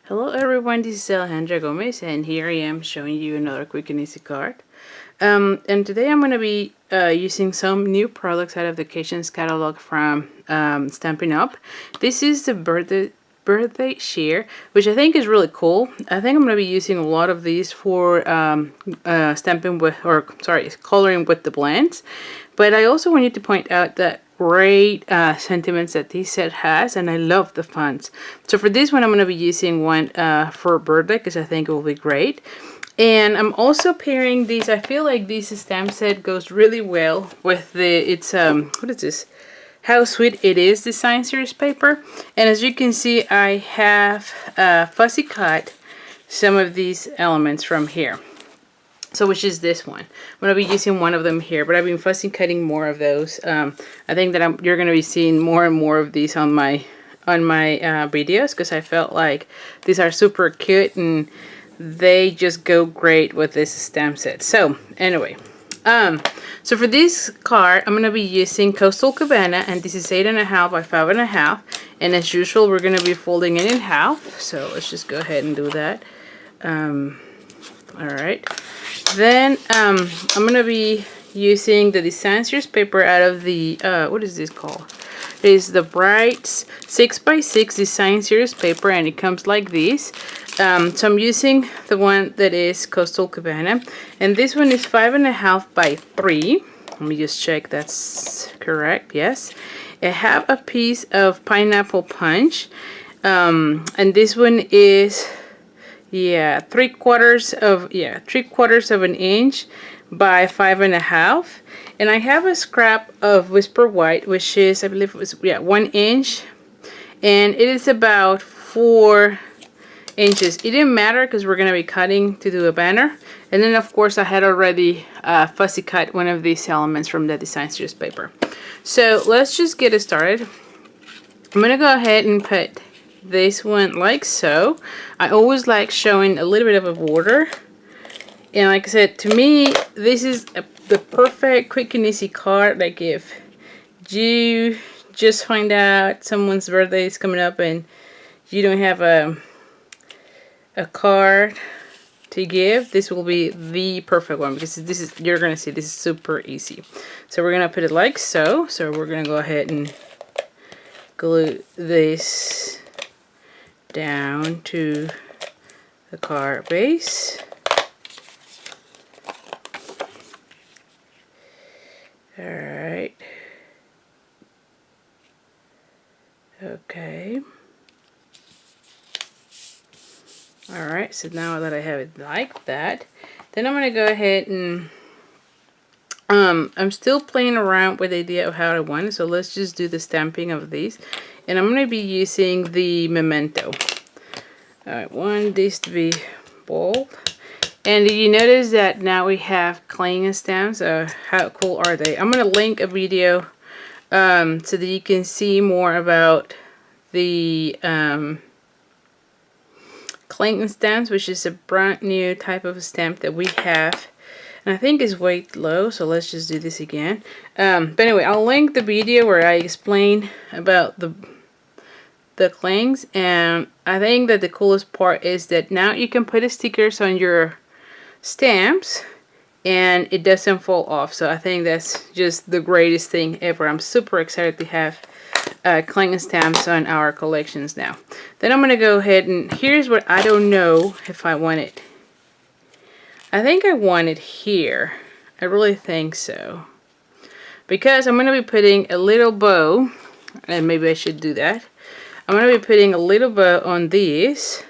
Hello everyone, this is Alejandra Gomez and here I am showing you another quick and easy card. And today I'm going to be using some new products out of the Occasions catalog from Stampin' Up. This is the birthday sheer, which I think is really cool. I think I'm going to be using a lot of these for stamping with, or sorry, coloring with the blends. But I also wanted to point out that great sentiments that this set has, and I love the fonts. So for this one I'm going to be using one for birthday because I think it will be great. And I'm also pairing these. I feel like this stamp set goes really well with it's what is this, How Sweet It Is design series paper. And as you can see, I have fussy cut some of these elements from here. So which is this one. I'm going to be using one of them here, but I've been fussy cutting more of those. I think that you're going to be seeing more and more of these on my videos because I felt like these are super cute and they just go great with this stamp set. So anyway, so for this card, I'm going to be using Coastal Cabana, and this is 8.5 by 5.5. And as usual, we're going to be folding it in half. So let's just go ahead and do that. All right. Then I'm going to be using the design series paper out of the, what is this called? It is the Brights 6x6 design series paper, and it comes like this. So I'm using the one that is Coastal Cabana, and this one is 5.5 by 3. Let me just check that's correct. Yes. I have a piece of pineapple punch, and this one is 3/4 of an inch by 5.5. And I have a scrap of Whisper White, which is, I believe it was 1 inch, and it is about 4 inches. It didn't matter because we're going to be cutting to do a banner. And then of course I had already fussy cut one of these elements from the design series paper. So let's just get it started. I'm going to go ahead and put this one like so. I always like showing a little bit of a border. And like I said, to me, this is the perfect quick and easy card. Like if you just find out someone's birthday is coming up and you don't have a card to give, this will be the perfect one, because this is, you're gonna see, this is super easy. So we're gonna put it like so. So we're gonna go ahead and glue this down to the card base. Alright. Okay. Alright, so now that I have it like that, then I'm going to go ahead and I'm still playing around with the idea of how I want it, so let's just do the stamping of these. And I'm going to be using the Memento. I want this to be bold. And did you notice that now we have cling stamps? How cool are they? I'm going to link a video so that you can see more about the cling stamps, which is a brand new type of stamp that we have. And I think it's way low, so let's just do this again. But anyway, I'll link the video where I explain about the clings. And I think that the coolest part is that now you can put stickers on your stamps and it doesn't fall off. So I think that's just the greatest thing ever. I'm super excited to have cling stamps on our collections now. Then I'm going to go ahead and here's what I don't know if I want it. I think I want it here. I really think so. Because I'm going to be putting a little bow, and maybe I should do that. I'm going to be putting a little bow on these.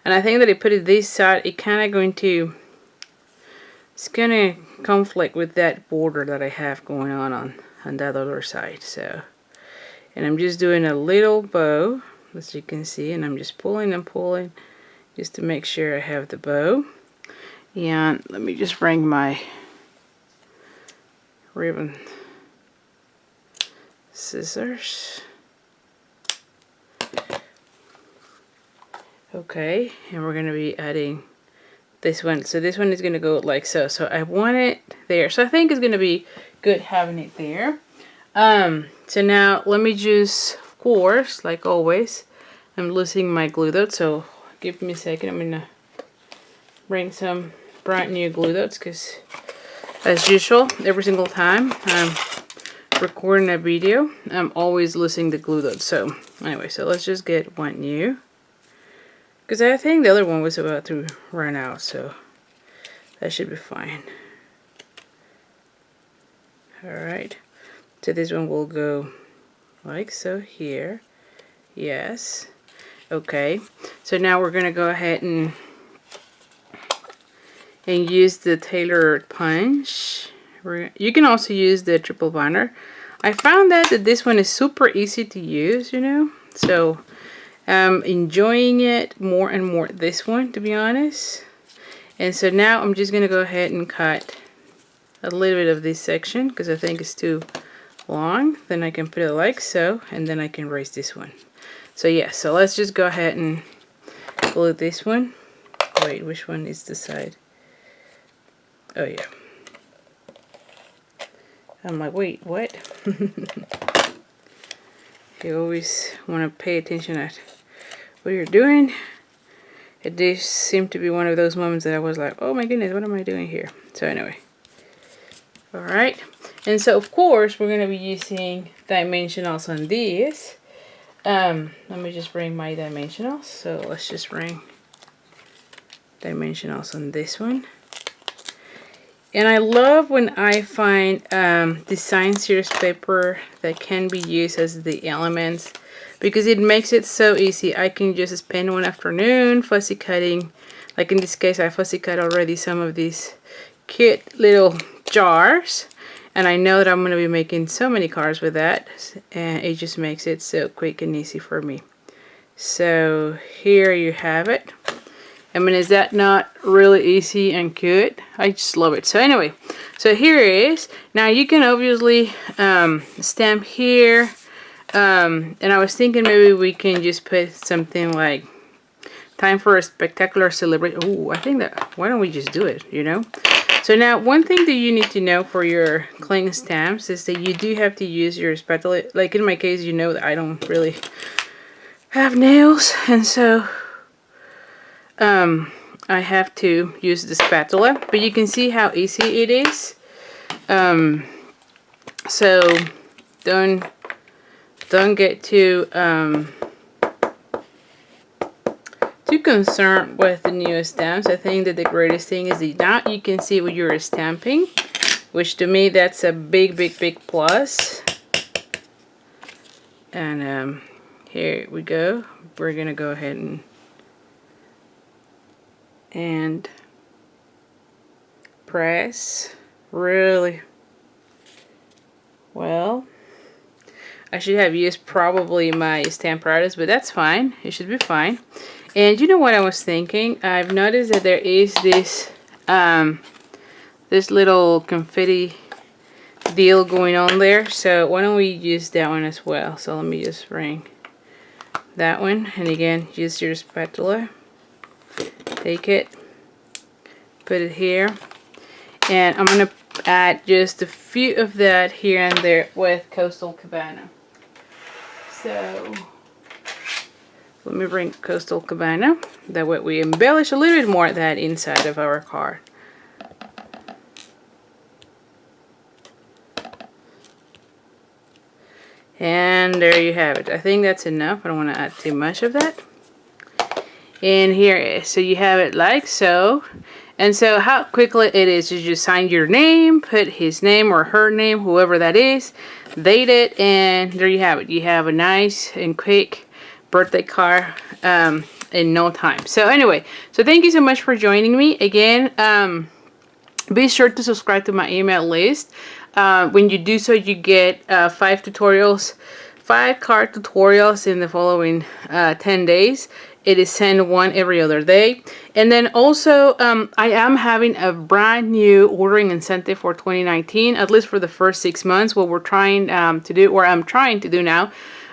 And I think that if I put it this side, it kind of going to, it's going to conflict with that border that I have going on that other side. So, and I'm just doing a little bow, as you can see, and I'm just pulling and pulling just to make sure I have the bow. And let me just bring my ribbon scissors. Okay, and we're going to be adding this one. So this one is going to go like so. So I want it there. So I think it's going to be good having it there. So now let me just, of course, like always, I'm losing my glue dot, so give me a second. I'm gonna bring some brand new glue dots because, as usual, every single time I'm recording a video, I'm always losing the glue dots. So anyway, so let's just get one new, because I think the other one was about to run out, so that should be fine. Alright, so this one will go like so here. Yes. Okay, so now we're gonna go ahead and use the tailored punch. You can also use the triple binder. I found that this one is super easy to use, you know, so I'm enjoying it more and more, this one, to be honest. And so now I'm just gonna go ahead and cut a little bit of this section because I think it's too long. Then I can put it like so, and then I can raise this one. So yeah, so let's just go ahead and glue this one. Wait, which one is the side? Oh yeah. I'm like, wait, what? You always want to pay attention at what you're doing. It did seem to be one of those moments that I was like, oh my goodness, what am I doing here? So anyway. Alright. And so of course we're going to be using dimensionals on these. Let me just bring my dimensionals. So let's just bring dimensionals on this one. And I love when I find design series paper that can be used as the elements, because it makes it so easy. I can just spend one afternoon fussy cutting. Like in this case, I fussy cut already some of these cute little jars. And I know that I'm going to be making so many cards with that. And it just makes it so quick and easy for me. So here you have it. I mean, is that not really easy and cute? I just love it. So anyway, so here it is. Now you can obviously stamp here. And I was thinking maybe we can just put something like time for a spectacular celebration. Oh, I think that, why don't we just do it, you know? So now one thing that you need to know for your cling stamps is that you do have to use your spatula. Like in my case, you know that I don't really have nails. And so I have to use the spatula, but you can see how easy it is. So don't get too concerned with the newest stamps. I think that the greatest thing is that now you can see what you're stamping, which to me that's a big plus. And here we go. We're gonna go ahead and press really well. I should have used probably my stamp artist, but that's fine. It should be fine. And you know what I was thinking? I've noticed that there is this this little confetti deal going on there. So why don't we use that one as well? So let me just bring that one, and again, use your spatula. Take it, put it here, and I'm gonna add just a few of that here and there with Coastal Cabana. So let me bring Coastal Cabana. That way we embellish a little bit more of that inside of our card. And there you have it. I think that's enough. I don't want to add too much of that. And here it is. So you have it like so. And so how quickly it is you just sign your name, put his name or her name, whoever that is, date it, and there you have it. You have a nice and quick birthday card in no time. So anyway, so thank you so much for joining me. Again, be sure to subscribe to my email list. When you do so, you get 5 card tutorials in the following 10 days. It is sent one every other day. And then also, I am having a brand new ordering incentive for 2019, at least for the first 6 months. What we're trying to do, or I'm trying to do now,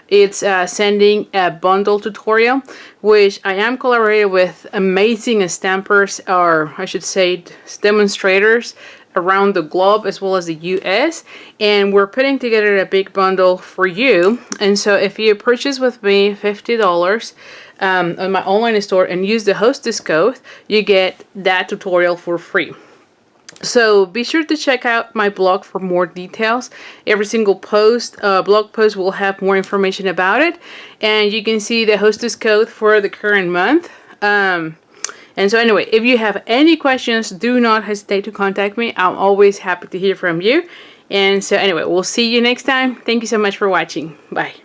it's sending a bundle tutorial, which I am collaborating with amazing stampers, or I should say demonstrators, around the globe as well as the US, and we're putting together a big bundle for you. And so if you purchase with me $50 on my online store and use the hostess code, you get that tutorial for free. So be sure to check out my blog for more details. Every single blog post will have more information about it, and you can see the hostess code for the current month. And so anyway, if you have any questions, do not hesitate to contact me. I'm always happy to hear from you. And so anyway, we'll see you next time. Thank you so much for watching. Bye.